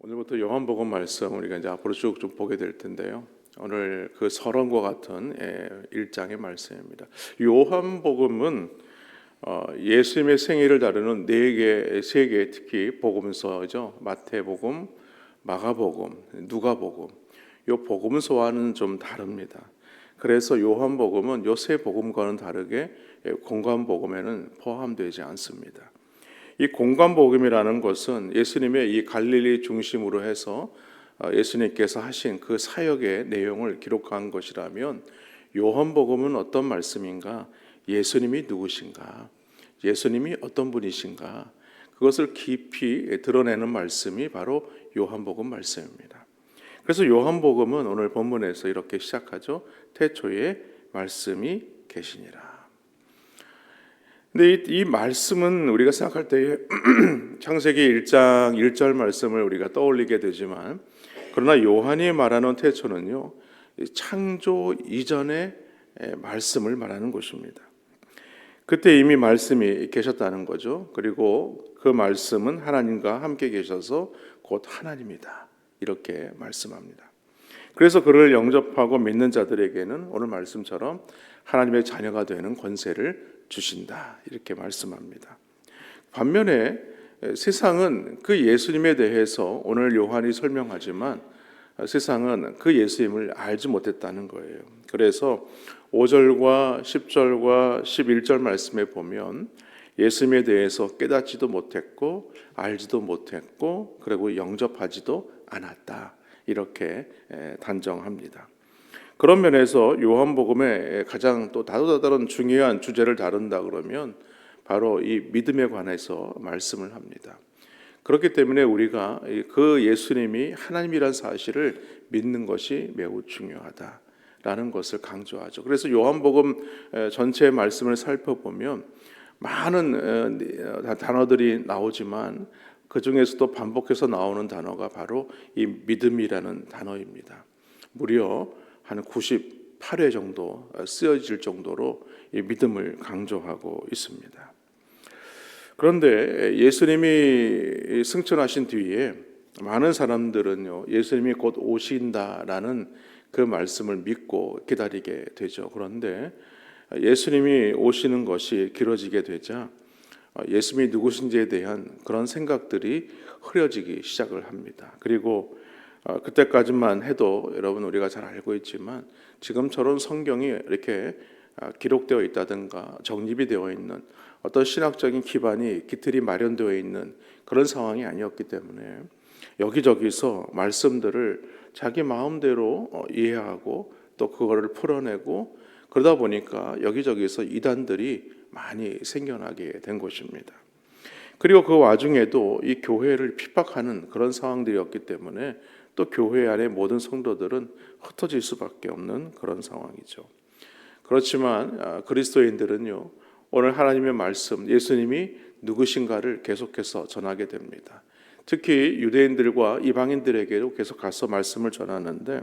오늘부터 요한복음 말씀 우리가 이제 앞으로 쭉 좀 보게 될 텐데요. 오늘 그 서론과 같은 1장의 말씀입니다. 요한복음은 예수님의 생애를 다루는 세 개 특히 복음서죠. 마태복음, 마가복음, 누가복음. 요 복음서와는 좀 다릅니다. 그래서 요한복음은 요 세 복음과는 다르게 공관복음에는 포함되지 않습니다. 이 공관복음이라는 것은 예수님의 이 갈릴리 중심으로 해서 예수님께서 하신 그 사역의 내용을 기록한 것이라면, 요한복음은 어떤 말씀인가? 예수님이 누구신가? 예수님이 어떤 분이신가? 그것을 깊이 드러내는 말씀이 바로 요한복음 말씀입니다. 그래서 요한복음은 오늘 본문에서 이렇게 시작하죠. 태초에 말씀이 계시니라. 근데 이 말씀은 우리가 생각할 때에 창세기 1장 1절 말씀을 우리가 떠올리게 되지만, 그러나 요한이 말하는 태초는요, 창조 이전의 말씀을 말하는 것입니다. 그때 이미 말씀이 계셨다는 거죠. 그리고 그 말씀은 하나님과 함께 계셔서 곧 하나님이다, 이렇게 말씀합니다. 그래서 그를 영접하고 믿는 자들에게는 오늘 말씀처럼 하나님의 자녀가 되는 권세를 주신다, 이렇게 말씀합니다. 반면에 세상은 그 예수님에 대해서 오늘 요한이 설명하지만 세상은 그 예수님을 알지 못했다는 거예요. 그래서 5절과 10절과 11절 말씀에 보면 예수님에 대해서 깨닫지도 못했고 알지도 못했고 그리고 영접하지도 않았다, 이렇게 단정합니다. 그런 면에서 요한복음의 가장 또 다른 중요한 주제를 다룬다 그러면 바로 이 믿음에 관해서 말씀을 합니다. 그렇기 때문에 우리가 그 예수님이 하나님이라는 사실을 믿는 것이 매우 중요하다라는 것을 강조하죠. 그래서 요한복음 전체의 말씀을 살펴보면 많은 단어들이 나오지만 그 중에서도 반복해서 나오는 단어가 바로 이 믿음이라는 단어입니다. 무려 한 98회 정도 쓰여질 정도로 이 믿음을 강조하고 있습니다. 그런데 예수님이 승천하신 뒤에 많은 사람들은요, 예수님이 곧 오신다라는 그 말씀을 믿고 기다리게 되죠. 그런데 예수님이 오시는 것이 길어지게 되자 예수님이 누구신지에 대한 그런 생각들이 흐려지기 시작을 합니다. 그리고 그때까지만 해도 여러분 우리가 잘 알고 있지만 지금처럼 성경이 이렇게 기록되어 있다든가 정립이 되어 있는 어떤 신학적인 기반이 기틀이 마련되어 있는 그런 상황이 아니었기 때문에 여기저기서 말씀들을 자기 마음대로 이해하고 또 그거를 풀어내고 그러다 보니까 여기저기서 이단들이 많이 생겨나게 된 것입니다. 그리고 그 와중에도 이 교회를 핍박하는 그런 상황들이었기 때문에 또 교회 안에 모든 성도들은 흩어질 수밖에 없는 그런 상황이죠. 그렇지만 그리스도인들은요, 오늘 하나님의 말씀, 예수님이 누구신가를 계속해서 전하게 됩니다. 특히 유대인들과 이방인들에게도 계속 가서 말씀을 전하는데,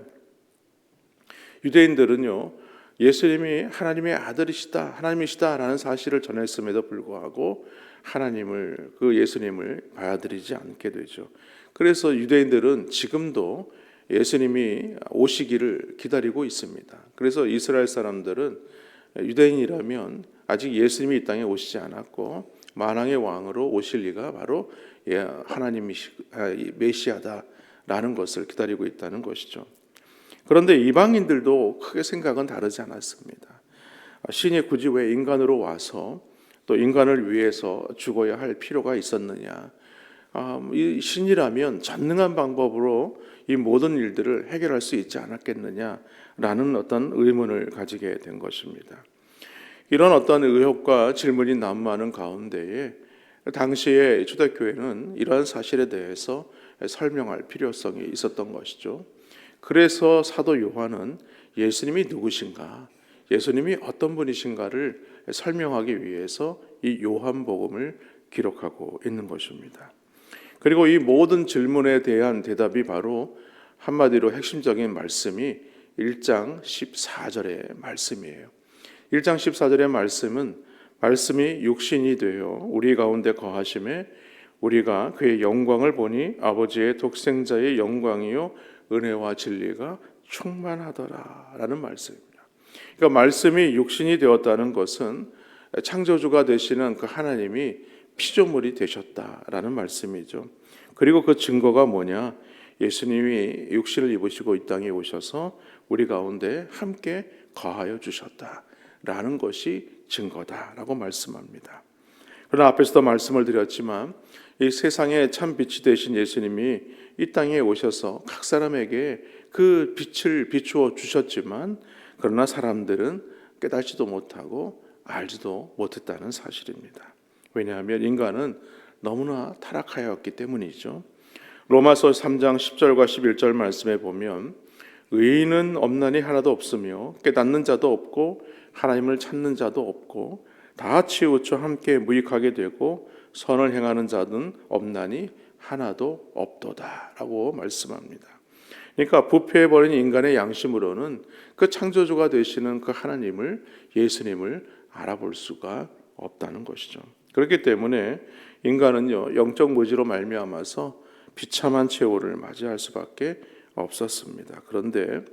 유대인들은요, 예수님이 하나님의 아들이시다, 하나님이시다라는 사실을 전했음에도 불구하고 하나님을, 그 예수님을 받아들이지 않게 되죠. 그래서 유대인들은 지금도 예수님이 오시기를 기다리고 있습니다. 그래서 이스라엘 사람들은 유대인이라면 아직 예수님이 이 땅에 오시지 않았고 만왕의 왕으로 오실 리가 바로 하나님이 메시아다라는 것을 기다리고 있다는 것이죠. 그런데 이방인들도 크게 생각은 다르지 않았습니다. 신이 굳이 왜 인간으로 와서 또 인간을 위해서 죽어야 할 필요가 있었느냐? 이 신이라면 전능한 방법으로 이 모든 일들을 해결할 수 있지 않았겠느냐라는 어떤 의문을 가지게 된 것입니다. 이런 어떤 의혹과 질문이 난무하는 가운데에 당시에 초대교회는 이러한 사실에 대해서 설명할 필요성이 있었던 것이죠. 그래서 사도 요한은 예수님이 누구신가, 예수님이 어떤 분이신가를 설명하기 위해서 이 요한복음을 기록하고 있는 것입니다. 그리고 이 모든 질문에 대한 대답이 바로 한마디로 핵심적인 말씀이 1장 14절의 말씀이에요. 1장 14절의 말씀은 말씀이 육신이 되어 우리 가운데 거하심에 우리가 그의 영광을 보니 아버지의 독생자의 영광이요 은혜와 진리가 충만하더라라는 말씀입니다. 그러니까 말씀이 육신이 되었다는 것은 창조주가 되시는 그 하나님이 피조물이 되셨다라는 말씀이죠. 그리고 그 증거가 뭐냐? 예수님이 육신을 입으시고 이 땅에 오셔서 우리 가운데 함께 거하여 주셨다라는 것이 증거다라고 말씀합니다. 그러나 앞에서도 말씀을 드렸지만 이 세상에 참 빛이 되신 예수님이 이 땅에 오셔서 각 사람에게 그 빛을 비추어 주셨지만 그러나 사람들은 깨닫지도 못하고 알지도 못했다는 사실입니다. 왜냐하면 인간은 너무나 타락하였기 때문이죠. 로마서 3장 10절과 11절 말씀에 보면 의인은 없나니 하나도 없으며 깨닫는 자도 없고 하나님을 찾는 자도 없고 다 치우쳐 함께 무익하게 되고 선을 행하는 자는 없나니 하나도 없도다라고 말씀합니다. 그러니까 부패해버린 인간의 양심으로는 그 창조주가 되시는 그 하나님을, 예수님을 알아볼 수가 없다는 것이죠. 그렇기 때문에 인간은요 영적 무지로 말미암아서 비참한 최후를 맞이할 수밖에 없었습니다. 그런데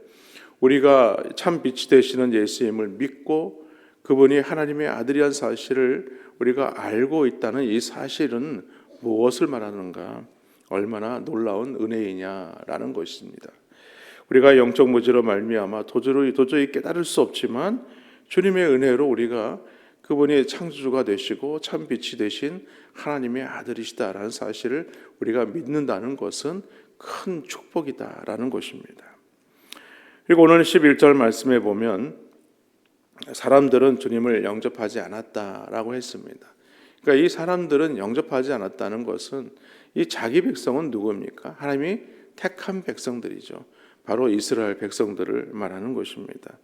우리가 참 빛이 되시는 예수님을 믿고 그분이 하나님의 아들이란 사실을 우리가 알고 있다는 이 사실은 무엇을 말하는가? 얼마나 놀라운 은혜이냐라는 것입니다. 우리가 영적 무지로 말미암아 도저히 깨달을 수 없지만 주님의 은혜로 우리가 그분이 창조주가 되시고 참 빛이 되신 하나님의 아들이시다라는 사실을 우리가 믿는다는 것은 큰 축복이다라는 것입니다. 그리고 오늘 11절 말씀에 보면 사람들은 주님을 영접하지 않았다라고 했습니다. 그러니까 이 사람들은 영접하지 않았다는 것은 이 자기 백성은 누굽니까? 하나님이 택한 백성들이죠. 바로 이스라엘 백성들을 말하는 것입니다.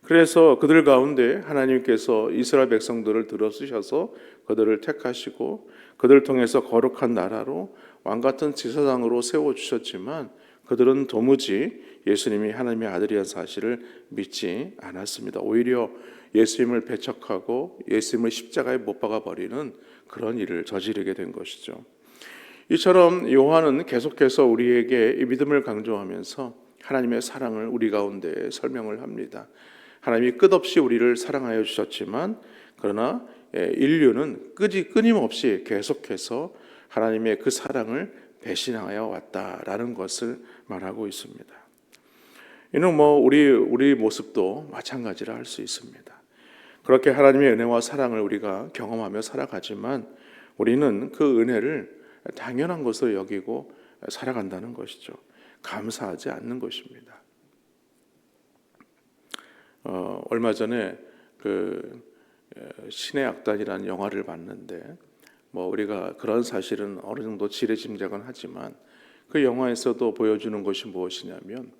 그래서 그들 가운데 하나님께서 이스라엘 백성들을 들어쓰셔서 그들을 택하시고 그들을 통해서 거룩한 나라로 왕같은 제사장으로 세워주셨지만 그들은 도무지 예수님이 하나님의 아들이란 사실을 믿지 않았습니다. 오히려 예수님을 배척하고 예수님을 십자가에 못 박아버리는 그런 일을 저지르게 된 것이죠. 이처럼 요한은 계속해서 우리에게 이 믿음을 강조하면서 하나님의 사랑을 우리 가운데 설명을 합니다. 하나님이 끝없이 우리를 사랑하여 주셨지만 그러나 인류는 끊임없이 계속해서 하나님의 그 사랑을 배신하여 왔다라는 것을 말하고 있습니다. 이는 우리 모습도 마찬가지라 할 수 있습니다. 그렇게 하나님의 은혜와 사랑을 우리가 경험하며 살아가지만 우리는 그 은혜를 당연한 것으로 여기고 살아간다는 것이죠. 감사하지 않는 것입니다. 얼마 전에 그 신의 악단이라는 영화를 봤는데 우리가 그런 사실은 어느 정도 지레짐작은 하지만 그 영화에서도 보여주는 것이 무엇이냐면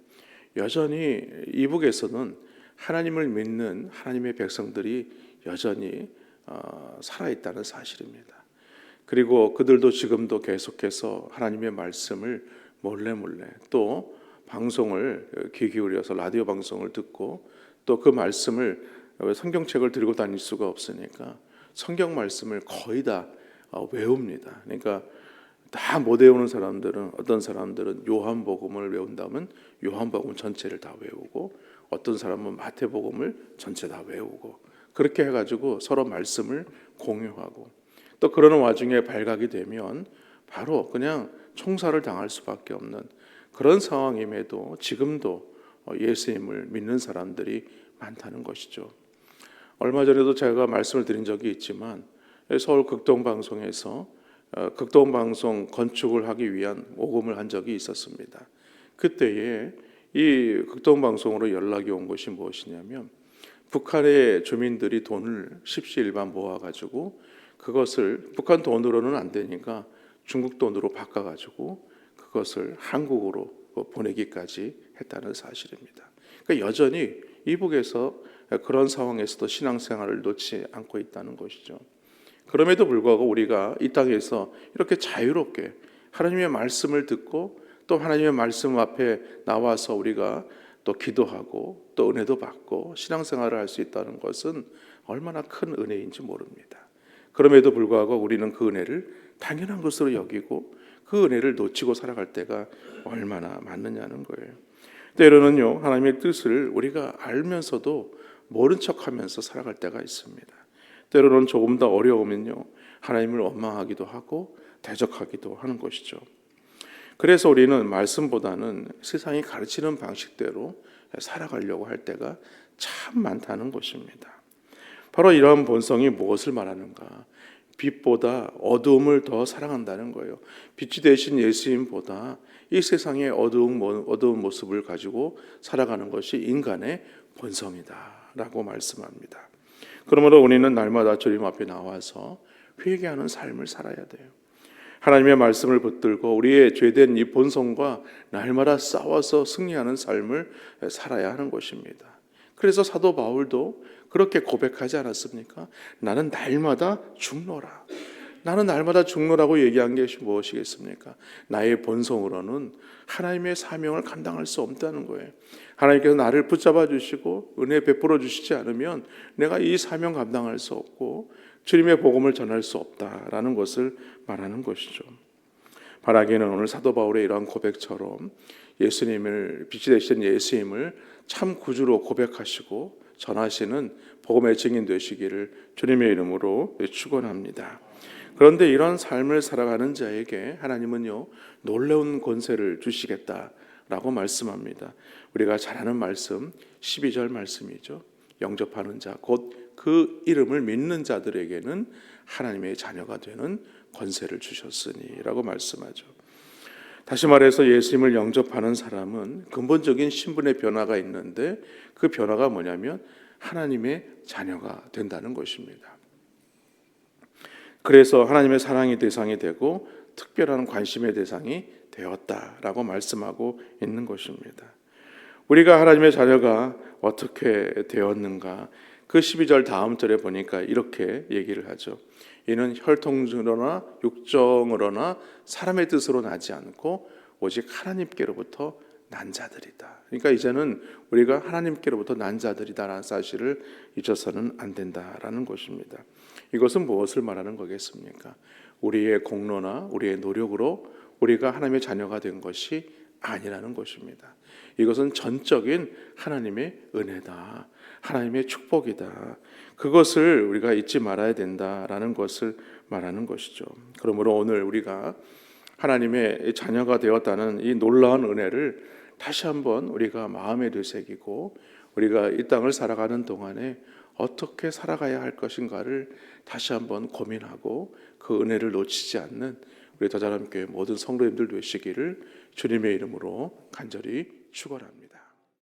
여전히 이북에서는 하나님을 믿는 하나님의 백성들이 여전히 살아있다는 사실입니다. 그리고 그들도 지금도 계속해서 하나님의 말씀을 몰래 또 방송을 귀 기울여서 라디오 방송을 듣고 또 그 말씀을 성경책을 들고 다닐 수가 없으니까 성경 말씀을 거의 다 외웁니다. 그러니까 다 못 외우는 사람들은 어떤 사람들은 요한복음을 외운다면 요한복음 전체를 다 외우고 어떤 사람은 마태복음을 전체 다 외우고 그렇게 해가지고 서로 말씀을 공유하고 또 그러는 와중에 발각이 되면 바로 그냥 총살을 당할 수밖에 없는 그런 상황임에도 지금도 예수님을 믿는 사람들이 많다는 것이죠. 얼마 전에도 제가 말씀을 드린 적이 있지만 서울 극동방송에서 극동방송 건축을 하기 위한 모금을 한 적이 있었습니다. 그때에 이 극동방송으로 연락이 온 것이 무엇이냐면 북한의 주민들이 돈을 십시일반 모아가지고 그것을 북한 돈으로는 안 되니까 중국 돈으로 바꿔가지고 그것을 한국으로 보내기까지 했다는 사실입니다. 그러니까 여전히 이북에서 그런 상황에서도 신앙생활을 놓지 않고 있다는 것이죠. 그럼에도 불구하고 우리가 이 땅에서 이렇게 자유롭게 하나님의 말씀을 듣고 또 하나님의 말씀 앞에 나와서 우리가 또 기도하고 또 은혜도 받고 신앙생활을 할 수 있다는 것은 얼마나 큰 은혜인지 모릅니다. 그럼에도 불구하고 우리는 그 은혜를 당연한 것으로 여기고 그 은혜를 놓치고 살아갈 때가 얼마나 많느냐는 거예요. 때로는요, 하나님의 뜻을 우리가 알면서도 모른 척하면서 살아갈 때가 있습니다. 때로는 조금 더 어려우면요, 하나님을 원망하기도 하고 대적하기도 하는 것이죠. 그래서 우리는 말씀보다는 세상이 가르치는 방식대로 살아가려고 할 때가 참 많다는 것입니다. 바로 이러한 본성이 무엇을 말하는가? 빛보다 어두움을 더 사랑한다는 거예요. 빛이 되신 예수님보다 이 세상의 어두운 모습을 가지고 살아가는 것이 인간의 본성이다라고 말씀합니다. 그러므로 우리는 날마다 주님 앞에 나와서 회개하는 삶을 살아야 돼요. 하나님의 말씀을 붙들고 우리의 죄된 이 본성과 날마다 싸워서 승리하는 삶을 살아야 하는 것입니다. 그래서 사도 바울도 그렇게 고백하지 않았습니까? 나는 날마다 죽노라. 나는 날마다 죽노라고 얘기한 것이 무엇이겠습니까? 나의 본성으로는 하나님의 사명을 감당할 수 없다는 거예요. 하나님께서 나를 붙잡아 주시고 은혜 베풀어 주시지 않으면 내가 이 사명 감당할 수 없고 주님의 복음을 전할 수 없다라는 것을 말하는 것이죠. 바라기는 오늘 사도 바울의 이러한 고백처럼 예수님을, 빛이 되신 예수님을 참 구주로 고백하시고 전하시는 복음의 증인 되시기를 주님의 이름으로 축원합니다. 그런데 이런 삶을 살아가는 자에게 하나님은요, 놀라운 권세를 주시겠다라고 말씀합니다. 우리가 잘 아는 말씀 12절 말씀이죠. 영접하는 자, 곧 그 이름을 믿는 자들에게는 하나님의 자녀가 되는 권세를 주셨으니 라고 말씀하죠. 다시 말해서 예수님을 영접하는 사람은 근본적인 신분의 변화가 있는데 그 변화가 뭐냐면 하나님의 자녀가 된다는 것입니다. 그래서 하나님의 사랑의 대상이 되고 특별한 관심의 대상이 되었다라고 말씀하고 있는 것입니다. 우리가 하나님의 자녀가 어떻게 되었는가? 그 12절 다음 절에 보니까 이렇게 얘기를 하죠. 이는 혈통으로나 육정으로나 사람의 뜻으로 나지 않고 오직 하나님께로부터 난 자들이다. 그러니까 이제는 우리가 하나님께로부터 난 자들이다라는 사실을 잊어서는 안 된다라는 것입니다. 이것은 무엇을 말하는 거겠습니까? 우리의 공로나 우리의 노력으로 우리가 하나님의 자녀가 된 것이 아니라는 것입니다. 이것은 전적인 하나님의 은혜다. 하나님의 축복이다. 그것을 우리가 잊지 말아야 된다라는 것을 말하는 것이죠. 그러므로 오늘 우리가 하나님의 자녀가 되었다는 이 놀라운 은혜를 다시 한번 우리가 마음에 되새기고 우리가 이 땅을 살아가는 동안에 어떻게 살아가야 할 것인가를 다시 한번 고민하고 그 은혜를 놓치지 않는 우리 더자람교회 모든 성도님들 되시기를 주님의 이름으로 간절히 축원합니다.